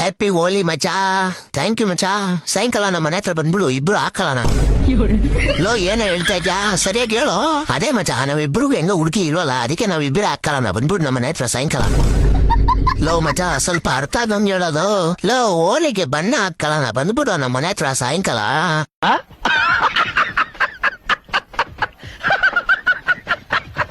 Happy Holi ಮಚಾ. Thank you ಮಚಾ. ಸಾಯಂಕಾಲ ನಮ್ಮ ಮನೆ ಹತ್ರ ಬಂದ್ಬಿಡು, ಇಬ್ರು ಹಾಕಲ್ಲ. ಲೋ ಏನ ಹೇಳ್ತಾ ಇದ್ಯಾ, ಸರಿಯಾಗಿ ಹೇಳು. ಅದೇ ಮಚಾ, ನಾವಿಬ್ರಿಗೂ ಹೆಂಗ ಹುಡುಕಿ ಇಲ್ವಲ್ಲ, ಅದಕ್ಕೆ ನಾವಿಬ್ಬರೇ ಹಾಕಲ್ಲ. ಬಂದ್ಬಿಡು ನಮ್ಮ ಮನೆ ಹತ್ರ ಸಾಯಂಕಾಲ. ಲೋ ಮಚಾ, ಸ್ವಲ್ಪ ಅರ್ಥ ಆದಂಗ್ ಹೇಳೋದು. ಲೋ ಹೋಲಿಗೆ ಬಣ್ಣ ಹಾಕಲ್ಲ, ಬಂದ್ಬಿಡು ನಮ್ಮ ಮನೆ ಹತ್ರ ಸಾಯಂಕಾಲ.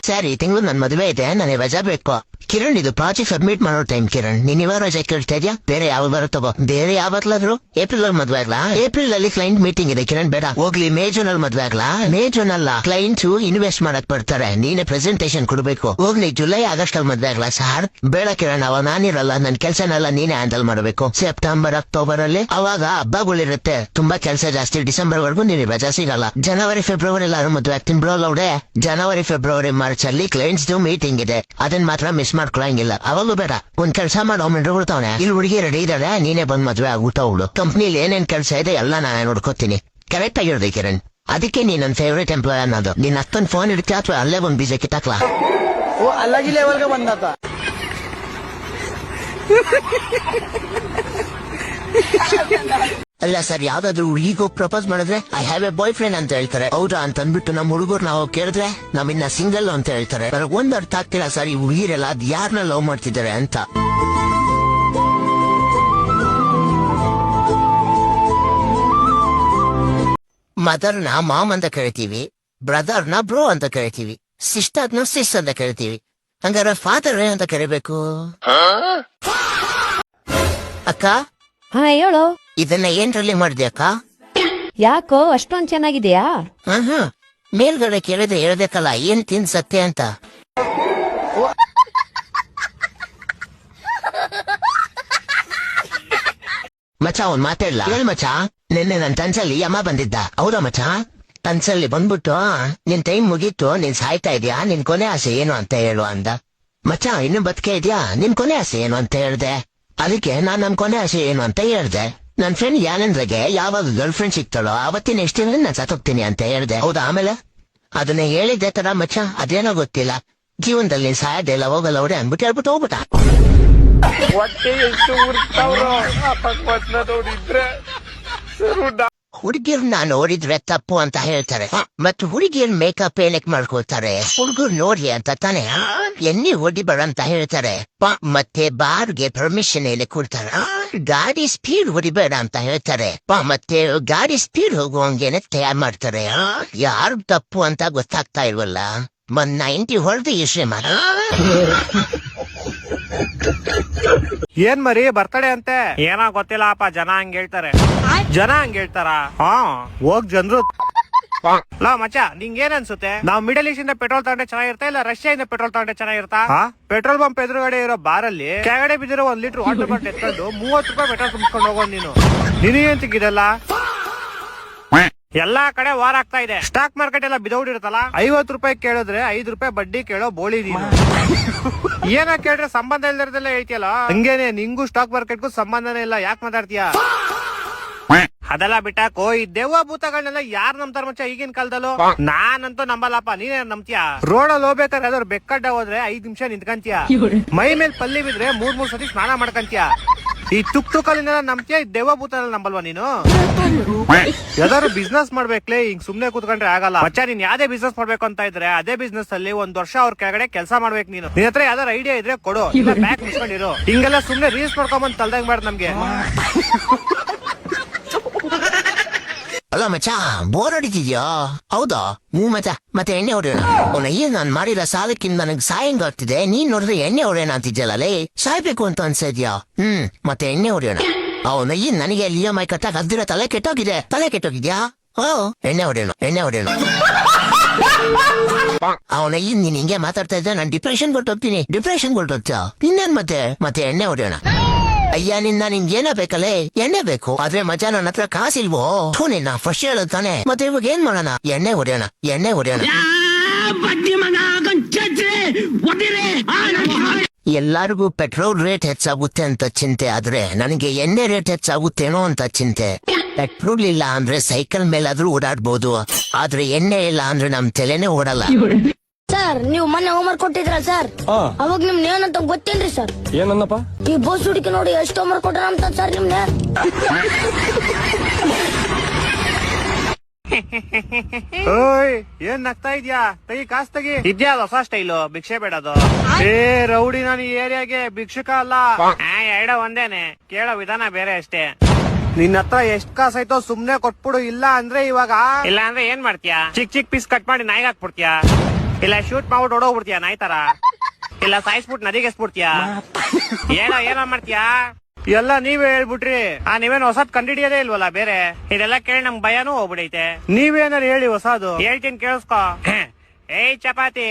ಸರಿ, ತಿಂಗಳು ನನ್ ಮದುವೆ ಇದೆ, ನನಗೆ ರಜಾ ಬೇಕು. ಕಿರಣ್, ಇದು ಪ್ರಾಜೆಕ್ಟ್ ಸಬ್ಮಿಟ್ ಮಾಡೋ ಟೈಮ್. ಕಿರಣ್, ನೀನ್ ಇವಾಗ ರಜೆ ಕೇಳ್ತಾ ಇದ್ಯಾ? ಬೇರೆ ಯಾವ ಬರುತ್ತೋ ಬೇರೆ ಯಾವತ್ಲಾದ್ರು. ಏಪ್ರಿಲ್ ಅಲ್ಲಿ ಮದ್ವೆ ಆಗ್ಲಾ? ಏಪ್ರಿಲ್ ಅಲ್ಲಿ ಕ್ಲೈಂಟ್ ಮೀಟಿಂಗ್ ಇದೆ ಕಿರಣ್, ಬೇಡ. ಹೋಗ್ಲಿ, ಮೇ ಜೂನ್ ಅಲ್ಲಿ ಮದ್ವೆ ಆಗ್ಲಾ? ಮೇ ಜೂನ್ ಅಲ್ಲ, ಕ್ಲೈಂಟ್ಸ್ ಇನ್ವೆಸ್ಟ್ ಮಾಡಕ್ ಬರ್ತಾರೆ, ನೀನೆ ಪ್ರೆಸೆಂಟೇಶನ್ ಕೊಡ್ಬೇಕು. ಹೋಗ್ಲಿ, ಜುಲೈ ಆಗಸ್ಟ್ ಅಲ್ಲಿ ಮದ್ವೆ ಆಗ್ಲಾ? ಸಾರ್ ಬೇಡ ಕಿರಣ್, ಅವಾಗ ನಾನಿರಲ್ಲ, ನನ್ ಕೆಲ್ಸನೆಲ್ಲ ನೀನೆ ಹ್ಯಾಂಡಲ್ ಮಾಡಬೇಕು. ಸೆಪ್ಟೆಂಬರ್ ಅಕ್ಟೋಬರ್ ಅಲ್ಲಿ ಅವಾಗ ಹಬ್ಬಗಳಿರುತ್ತೆ, ತುಂಬಾ ಕೆಲಸ ಜಾಸ್ತಿ. ಡಿಸೆಂಬರ್ ವರ್ಗು ನೀನು ರಜಾ ಸಿಗಲ್ಲ. ಜನವರಿ ಫೆಬ್ರವರಿ ಎಲ್ಲಾರು ಮದ್ವೆ ಆಗ್ತೀನಿ ಬ್ರೋ ಲೌಡೆ. ಜನವರಿ ಫೆಬ್ರವರಿ ಮಾರ್ಚ್ ಅಲ್ಲಿ ಕ್ಲೈಂಟ್ಸ್ ಮೀಟಿಂಗ್ ಇದೆ, ಅದನ್ನ ಮಾತ್ರ ಮಿಸ್ ಮಾಡ್ಕೊಳಂಗಿಲ್ಲ. ಅವಾಗೂ ಬೇಡ. ಒಂದ್ ಕೆಲಸ ಮಾಡೋ ಬಿಡ್ತಾವನೆ, ಇಲ್ಲಿ ಹುಡುಗಿ ರೆಡಿ ಇದಾರೆ, ನೀನೇ ಬಂದ್ ಮದ್ವೆ ಆಗ್ಬಿಟ್ಟ ಅವಳು. ಕಂಪ್ನಿಲಿ ಏನೇನ್ ಕೆಲಸ ಇದೆ ಎಲ್ಲ ನಾನು ನೋಡ್ಕೋತೀನಿ. ಕರೆಕ್ಟ್ ಆಗಿರೋದು ಕಿರಣ್, ಅದಕ್ಕೆ ನೀನ್ ನನ್ ಫೇವ್ರೇಟ್ ಎಂಪ್ಲಾಯ್ ಅನ್ನೋದು. ನಿನ್ ಅಕ್ಕನ್ ಫೋನ್ ಇಡ್ತೀಯ ಅಥವಾ ಅಲ್ಲೇ ಒಂದ್ ಬೀಜ ಕಿತ್ತಾಕ್ಲಾ? अलग ही लेवल का बंदा था. ಅಲ್ಲ ಸರ್, ಯಾವ್ದಾದ್ರು ಹುಡುಗಿಗೂ ಪ್ರಪೋಸ್ ಮಾಡಿದ್ರೆ I have a boy friend ಅಂತ ಹೇಳ್ತಾರೆ. ಹೌದಾ ಅಂತ ಅಂದ್ಬಿಟ್ಟು ನಮ್ಮ ಹುಡುಗರು ನಾವು ಕೇಳಿದ್ರೆ ನಾವಿನ್ನ ಸಿಂಗಲ್ ಅಂತ ಹೇಳ್ತಾರೆ. ಒಂದ್ ಅರ್ಥ ಆಗ್ತಿಲ್ಲ ಸರ್, ಈ ಹುಡುಗಿರೆಲ್ಲ ಅದ್ ಯಾರನ್ನ ಲವ್ ಮಾಡ್ತಿದ್ದಾರೆ ಅಂತ. ಮದರ್ನ ಮಾಮ್ ಅಂತ ಕರಿತೀವಿ, ಬ್ರದರ್ನ ಬ್ರೋ ಅಂತ ಕರಿತೀವಿ, ಸಿಸ್ಟರ್ನ ಸಿಸ್ ಅಂತ ಕರಿತೀವಿ. ಹಂಗಾರೆ ಫಾದರ್ ಅಂತ ಕರಿಬೇಕು. ಅಕ್ಕ, ಹಾ ಹೇಳು. ಇದನ್ನ ಏನ್ರಲ್ಲಿ ಮಾಡಿದೆ ಅಕ್ಕ? ಯಾಕೋ ಅಷ್ಟೊಂದ್ ಚೆನ್ನಾಗಿದ್ಯಾ? ಹಾ, ಮೇಲ್ಗಡೆ ಕೇಳಿದ್ರೆ ಹೇಳ್ಬೇಕಲ್ಲ ಏನ್ ತಿನ್ ಸತ್ಯ ಅಂತ. ಮಚ, ಒಂದ್ ಮಾತಾಡ್ಲ? ಹೇಳ್ ಮಚ, ನಿನ್ನೆ ನನ್ ಕನ್ಸಲ್ಲಿ ಅಮ್ಮ ಬಂದಿದ್ದ. ಹೌದಾ ಮಚ? ಕನ್ಸಲ್ಲಿ ಬಂದ್ಬಿಟ್ಟು ನಿನ್ ಟೈಮ್ ಮುಗೀತು, ನೀನ್ ಸಾಯ್ತಾ ಇದ್ಯಾ, ನಿನ್ ಕೊನೆ ಆಸೆ ಏನು ಅಂತ ಹೇಳು ಅಂದ. ಮಚ, ಇನ್ನು ಬದುಕೆ ಇದ್ಯಾ, ನಿನ್ ಕೊನೆ ಆಸೆ ಏನು ಅಂತ ಹೇಳ್ದೆ. ಅದಕ್ಕೆ ನಾನ್ ನಮ್ ಕೊನೆ ಆಸೆ ಏನು ಅಂತ ಹೇಳ್ದೆ. ನನ್ ಫ್ರೆಂಡ್ ಯಾನಂದ್ರಗೆ ಯಾವಾಗ ಗರ್ಲ್ ಫ್ರೆಂಡ್ ಸಿಗ್ತಾಳೋ ಅವತ್ತಿನ ಎಷ್ಟು ದಿನ ನಾನ್ ಸತ್ತೋಗ್ತೀನಿ ಅಂತ ಹೇಳ್ದೆ. ಹೌದಾ? ಆಮೇಲೆ ಅದನ್ನ ಹೇಳಿದ್ದೆ ತರ ಮಚ್ಚ, ಅದೇನೋ ಗೊತ್ತಿಲ್ಲ, ಜೀವನದಲ್ಲಿ ಸಾಯದೆ ಇಲ್ಲ, ಹೋಗಲ್ಲ ಅವ್ರೆ ಅಂದ್ಬಿಟ್ಟು ಹೇಳ್ಬಿಟ್ಟು ಹೋಗ್ಬಿಟ್ಟ. ಹೊಟ್ಟೆ ಎಷ್ಟು ಉರ್ತಾವ್ರೋ ಅಪಕ್ವತ್ನ ನೋಡಿದ್ರೆ. ಹುಡುಗಿರ್ನ ನೋಡಿದ್ರೆ ತಪ್ಪು ಅಂತ ಹೇಳ್ತಾರೆ, ಮತ್ತು ಹುಡುಗಿರ್ ಮೇಕಪ್ ಏನಕ್ ಮಾಡ್ಕೊಳ್ತಾರೆ? ಹುಡುಗರು ನೋಡಿ ಅಂತ ತಾನೆ ಎಣ್ಣೆ ಹೊಡಿಬೇಡ ಅಂತ ಹೇಳ್ತಾರೆ. ಮತ್ತೆ ಬಾರ್ಗೆ ಪರ್ಮಿಷನ್ ಏನಕ್ಕೆ ಕೊಡ್ತಾರೆ? ಗಾಡಿ ಸ್ಪೀಡ್ ಹೊಡಿಬೇಡ ಅಂತ ಹೇಳ್ತಾರೆ. ಮತ್ತೆ ಗಾಡಿ ಸ್ಪೀಡ್ ಹೋಗುವಂಗೇನೆ ತಯಾರು ಮಾಡ್ತಾರೆ. ಯಾರು ತಪ್ಪು ಅಂತ ಗೊತ್ತಾಗ್ತಾ ಇಲ್ವಲ್ಲ. 90 ಹೊಡೆದು ಇಶ್ರೆ ಮಾಡ. ಏನ್ ಮರಿ ಬರ್ತಡೆ ಅಂತೆ? ಏನೋ ಗೊತ್ತಿಲ್ಲಪ್ಪ, ಜನ ಹಂಗ ಹೇಳ್ತಾರೆ. ಜನ ಹಂಗ ಹೇಳ್ತಾರ? ಹೋಗ್ ಜನರು. ಲಾ ಮಚ್ಚ, ನಿಂಗೆ ಏನ್ ಅನ್ಸುತ್ತೆ? ನಾವ್ ಮಿಡಲ್ ಈಸ್ಟ್ ಇಂದ ಪೆಟ್ರೋಲ್ ತಗೊಂಡ್ರೆ ಚೆನ್ನಾಗಿರ್ತಾ ಇಲ್ಲ ರಷ್ಯಾ ಇಂದ ಪೆಟ್ರೋಲ್ ತಗೊಂಡ್ರೆ ಚೆನ್ನಾಗಿರ್ತಾ? ಪೆಟ್ರೋಲ್ ಪಂಪ್ ಎದುರುಗಡೆ ಇರೋ ಬಾರಲ್ಲಿ ಕೆಳಗಡೆ ಬಿದ್ದಿರೋ 1 ಲೀಟರ್ ವಾಟರ್ ಬಾಟಲ್ ಎತ್ಕೊಂಡು 30 ರೂಪಾಯಿ ಪೆಟ್ರೋಲ್ ತುಂಬಿಸ್ಕೊಂಡು ಹೋಗೋದು ನೀನು. ನಿನಗೇನ್ ಸಿಕ್ಕಿದಲ್ಲ? ಎಲ್ಲಾ ಕಡೆ ವಾರ ಆಗ್ತಾ ಇದೆ. ಸ್ಟಾಕ್ ಮಾರ್ಕೆಟ್ ಎಲ್ಲ ಬಿದೌಡಿರುತ್ತಲ್ಲ, 50 ರೂಪಾಯಿ ಕೇಳಿದ್ರೆ 5 ರೂಪಾಯಿ ಬಡ್ಡಿ ಕೇಳೋ ಬೋಳಿ ನೀನು. ಏನ ಕೇಳಿದ್ರೆ ಸಂಬಂಧ ಇಲ್ದಿರದೆಲ್ಲ ಹೇಳ್ತಿಯಲ್ಲ, ಹಂಗೇನೆ ನಿಂಗೂ ಸ್ಟಾಕ್ ಮಾರ್ಕೆಟ್ಗೂ ಸಂಬಂಧನೇ ಇಲ್ಲ, ಯಾಕೆ ಮಾತಾಡ್ತೀಯ? ಅದೆಲ್ಲ ಬಿಟ್ಟಾಕೋ, ಈ ದೆವ್ವ ಭೂತಗಳನ್ನೆಲ್ಲ ಯಾರು ನಂಬ್ತಾರ ಮಚ್ಚ ಈಗಿನ ಕಾಲದಲ್ಲೂ? ನಾನಂತೂ ನಂಬಲ್ಲಪ್ಪ, ನೀನೇ ನಂಬ್ತೀಯ? ರೋಡಲ್ಲಿ ಹೋಗ್ಬೇಕಾದ್ರೆ ಅದ್ರ ಬೆಕ್ಕಡ್ಡ ಹೋದ್ರೆ 5 ನಿಮಿಷ ನಿಂತ್ಕಂತೀಯ, ಮೈ ಮೇಲೆ ಪಲ್ಲಿ ಬಿದ್ರೆ 3 ಸತಿ ಸ್ನಾನ ಮಾಡ್ಕಂತೀಯ. ಈ ತುಕ್ಕಲ್ಲಿನೆಲ್ಲ ನಂಬ್ತೀಯ, ಈ ದೆವ್ವ ಭೂತನೆಲ್ಲ ನಂಬಲ್ವಾ ನೀನು? ಯಾವ್ದಾದ್ರು ಬಿಸ್ನೆಸ್ ಮಾಡ್ಬೇಕ್ಲೆ, ಹಿಂಗ್ ಸುಮ್ನೆ ಕೂತ್ಕೊಂಡ್ರೆ ಆಗಲ್ಲ ಮಚ್ಚ. ನೀನ್ ಯಾವ್ದೇ ಬಿಸ್ನೆಸ್ ಮಾಡ್ಬೇಕು ಅಂತ ಇದ್ರೆ ಅದೇ ಬಿಸ್ನೆಸ್ ಅಲ್ಲಿ 1 ವರ್ಷ ಅವ್ರ ಕೆಳಗಡೆ ಕೆಲಸ ಮಾಡ್ಬೇಕು ನೀನು. ನಿನ್ ಹತ್ರ ಯಾವ್ದಾರು ಐಡಿಯಾ ಇದ್ರೆ ಕೊಡು, ಇಲ್ಲ ಬ್ಯಾಕ್ ಮುಚ್ಕೊಂಡಿರು. ಹಿಂಗೆಲ್ಲ ಸುಮ್ನೆ ರೀಲ್ಸ್ ಮಾಡ್ಕೊಂಬಂದ್ ತಲ್ದಂಗ್ ಮಾಡ್ದು ನಮ್ಗೆ. ಅಲ್ಲ ಮಚ್ಚ, ಬೋರ್ ಹೊಡಿತಿದ್ಯಾ? ಹೌದಾ? ಮಚ್ಚ, ಮತ್ತೆ ಎಣ್ಣೆ ಹೊಡೆಯೋಣ. ಅವನ ಏನ್ ನಾನ್ ಮಾಡಿರೋ ಸಾಲಕ್ಕಿಂತ ನನಗ್ ಸಾಯಂಗ್ ಆಗ್ತಿದೆ, ನೀನ್ ನೋಡಿದ್ರೆ ಎಣ್ಣೆ ಹೊಡೆಯೋಣ ಅಂತಿದ್ಯಲ್ಲೇ, ಸಾಯ್ಬೇಕು ಅಂತ ಅನ್ಸಿದ್ಯಾ? ಮತ್ತೆ ಎಣ್ಣೆ ಹೊಡೆಯೋಣ. ಅವನ ಏನ್ ನನಗೆ EMI ಕಟ್ಟಾಕ್ ಅದ್ದಿರೋ ತಲೆ ಕೆಟ್ಟೋಗಿದ್ಯಾ? ಎಣ್ಣೆ ಹೊಡೆಯೋಣ. ಅವನ ಏನ್ ನೀನ್ ಹಿಂಗೆ ಮಾತಾಡ್ತಾ ಇದ್ದೆ, ನಾನ್ ಡಿಪ್ರೆಷನ್ ಹೊರಟೋಗ್ತೀನಿ. ಇನ್ನೇನ್ ಮತ್ತೆ ಎಣ್ಣೆ ಹೊಡೆಯೋಣ. ಅಯ್ಯ ನಿನ್ಗೇನ ಬೇಕಲ್ಲೇ? ಎಣ್ಣೆ ಬೇಕು, ಆದ್ರೆ ಮಜಾ ನನ್ನ ಹತ್ರ ಕಾಸಿಲ್ವೋ? ನಿನ್ನ ಫಸ್ಟ್ ಹೇಳೋದ್ ತಾನೆ, ಮತ್ತೆ ಇವಾಗ ಏನ್ ಮಾಡೋಣ? ಎಣ್ಣೆ ಹೊಡೆಯೋಣ. ಎಲ್ಲಾರಿಗೂ ಪೆಟ್ರೋಲ್ ರೇಟ್ ಹೆಚ್ಚಾಗುತ್ತೆ ಅಂತ ಚಿಂತೆ ಆದ್ರೆ ನನಗೆ ಎಣ್ಣೆ ರೇಟ್ ಹೆಚ್ಚಾಗುತ್ತೇನೋ ಅಂತ ಚಿಂತೆ. ಪೆಟ್ರೋಲ್ ಇಲ್ಲ ಅಂದ್ರೆ ಸೈಕಲ್ ಮೇಲಾದ್ರೂ ಓಡಾಡ್ಬೋದು, ಆದ್ರೆ ಎಣ್ಣೆ ಇಲ್ಲ ಅಂದ್ರೆ ನಮ್ ತಲೆನೇ ಓಡಲ್ಲ. ಸರ್ ನೀವು ಮೊನ್ನೆ ಹೋಮ್ವರ್ಕ್ ಕೊಟ್ಟಿದ್ರ ಸರ್ ಅವಾಗ ನಿಮ್ನ ಏನಂತ ಗೊತ್ತೇನ್ರಿ ಸರ್? ಏನನ್ನಪ್ಪ? ಈ ಬೋಸ್ ಹುಡುಕಿ ನೋಡಿ ಎಷ್ಟು ಹೋಮ್ವರ್ಕ್ ಕೊಟ್ಟಾರ ಅಂತ ಸರ್ ನಿಮ್ನೆ. ಓಯ್ ಏನ್ ನಗ್ತಾ ಇದ್ಯಾ? ತೆಗಿ ಕಾಸ್ ತೆಗಿ. ಇದ್ಯಾ ಹೊಸ ಸ್ಟೈಲು ಭಿಕ್ಷೆ ಬೇಡದು. ಏ ರೌಡಿ, ನಾನು ಈ ಏರಿಯಾಗೆ ಭಿಕ್ಷಕ ಅಲ್ಲ. ಎರಡ ಒಂದೇನೆ, ಕೇಳೋ ವಿಧಾನ ಬೇರೆ ಅಷ್ಟೇ. ನಿನ್ನ ಹತ್ರ ಎಷ್ಟ್ ಕಾಸಾಯ್ತೋ ಸುಮ್ನೆ ಕೊಟ್ಬಿಡು. ಇಲ್ಲ ಅಂದ್ರೆ ಇವಾಗ ಇಲ್ಲ ಅಂದ್ರೆ ಏನ್ ಮಾಡ್ತೀಯಾ? ಚಿಕ್ ಚಿಕ್ ಪೀಸ್ ಕಟ್ ಮಾಡಿ ನಾಯಿಗೆ ಹಾಕ್ಬಿಡ್ತೀಯಾ? ಇಲ್ಲ ಶೂಟ್ ಮಾಡ್ಬಿಟ್ಟು ಹೊಡೋಗ್ಬಿಡ್ತೀಯಾ ನಾಯಿ ತರ? ಇಲ್ಲ ಸಾಯಿಸ್ಬಿಟ್ಟು ನದಿಗೆ ಎಸ್ಬಿಡ್ತೀಯಾ? ಏನೋ ಮಾಡ್ತೀಯಾ? ಎಲ್ಲ ನೀವೇ ಹೇಳ್ಬಿಟ್ರಿ. ನೀವೇನು ಹೊಸದ್ ಕಂಡಿಡಿಯೋದೇ ಇಲ್ವಲ್ಲ ಬೇರೆ. ಇದೆಲ್ಲ ಕೇಳಿ ನಮ್ ಭಯನೂ ಹೋಗ್ಬಿಡೈತೆ. ನೀವೇನಾರು ಹೇಳಿ ಹೊಸದು. ಹೇಳ್ತೀನಿ ಕೇಳಿಸ್ಕೊ. ಏಯ್ ಚಪಾತಿ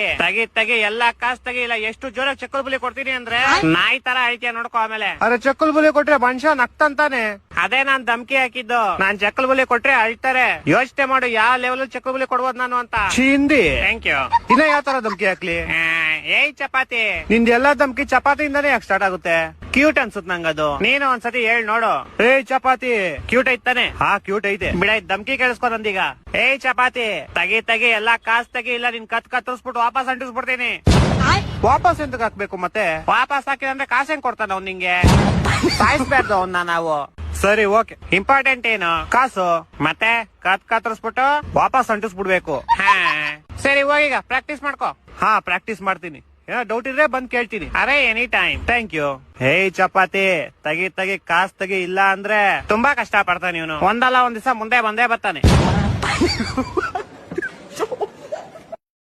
ತಗಿ ಎಲ್ಲಾ ಕಾಸ್ ತಗಿ. ಇಲ್ಲ ಎಷ್ಟು ಜೋರಾಗಿ ಚಕ್ಕಲ್ ಬುಲಿ ಕೊಡ್ತೀನಿ ಅಂದ್ರೆ ನಾಯಿ ತರ ಹೇಳ್ತೀಯ ನೋಡ್ಕೊ. ಆಮೇಲೆ ಅರೆ ಚಕ್ಕಲ್ ಬುಲಿ ಕೊಟ್ರೆ ಮನುಷ್ಯ ನಗ್ತಂತಾನೆ. ಅದೇ ನಾನ್ ಧಮ್ಕಿ ಹಾಕಿದ್ದು. ನಾನ್ ಚಕ್ಕಲ್ ಬುಲಿ ಕೊಟ್ರೆ ಅಳ್ತಾರೆ. ಯೋಚನೆ ಮಾಡು ಯಾವ ಲೆವೆಲ್ ಚಕ್ಕಲ್ ಬುಲಿ ಕೊಡ್ಬೋದು ನಾನು ಅಂತ. Hindi thank you. ಇನ್ನ ಯಾವ ತರ ಧಮ್ಕಿ ಹಾಕ್ಲಿ? ಏಯ್ ಚಪಾತಿ, ನಿಂದ ಎಲ್ಲಾ ಧಮ್ಕಿ ಚಪಾತಿಯಿಂದಾನೇ ಯಾಕೆ ಸ್ಟಾರ್ಟ್ ಆಗುತ್ತೆ? ಕ್ಯೂಟ್ ಅನ್ಸುತ್ ನಂಗದು. ನೀನು ಒಂದ್ಸತಿ ಹೇಳ್ ನೋಡು. ಏಯ್ ಚಪಾತಿ ಕ್ಯೂಟ್ ಐತಾನೆ? ಹಾ ಕ್ಯೂಟ್ ಐತೆ ಬಿಡ. ಧಮ್ಕಿ ಕೇಳಿಸ್ಕೊ ನಂದೀಗ. ಏಯ್ ಚಪಾತಿ ತಗಿ ಎಲ್ಲಾ ಕಾಸ್ ತಗಿ. ಇಲ್ಲ ನಿನ್ ಕತ್ತರಿಸ್ಬಿಟ್ಟು ವಾಪಸ್ ಅಂಟಿಸ್ಬಿಡ್ತೀನಿ. ವಾಪಸ್ ಎಂತಕ್ ಹಾಕ್ಬೇಕು ಮತ್ತೆ? ವಾಪಸ್ ಹಾಕಿದ್ರೆ ಕಾಸು ಹೆಂಗ್ ಕೊಡ್ತಾನ ಅವ್ನ್ ನಿಂಗೆ? ಸಾಯಿಸ್ಬಾರ್ದು ಅವನ್ನ ನಾವು. ಸರಿ ಓಕೆ. ಇಂಪಾರ್ಟೆಂಟ್ ಏನು? ಕಾಸು ಮತ್ತೆ ಕತ್ತರಿಸ್ಬಿಟ್ಟು ವಾಪಸ್ ಅಂಟಿಸ್ಬಿಡ್ಬೇಕು. ಸರಿ ಹೋಗೀಗ ಪ್ರಾಕ್ಟೀಸ್ ಮಾಡ್ಕೋ. ಹಾ ಪ್ರಾಕ್ಟೀಸ್ ಮಾಡ್ತೀನಿ. ಏನೋ ಡೌಟ್ ಇದ್ರೆ ಬಂದ್ ಕೇಳ್ತೀನಿ. ಅರೆ any time. Thank you. Hey ಚಪಾತಿ ತಗಿ ಕಾಸ್ ತಗಿ. ಇಲ್ಲ ಅಂದ್ರೆ ತುಂಬಾ ಕಷ್ಟ ಪಡ್ತಾನೆ ಇವನು. ಒಂದಲ್ಲ ಒಂದ್ ದಿವಸ ಮುಂದೆ ಬಂದೇ ಬರ್ತಾನೆ.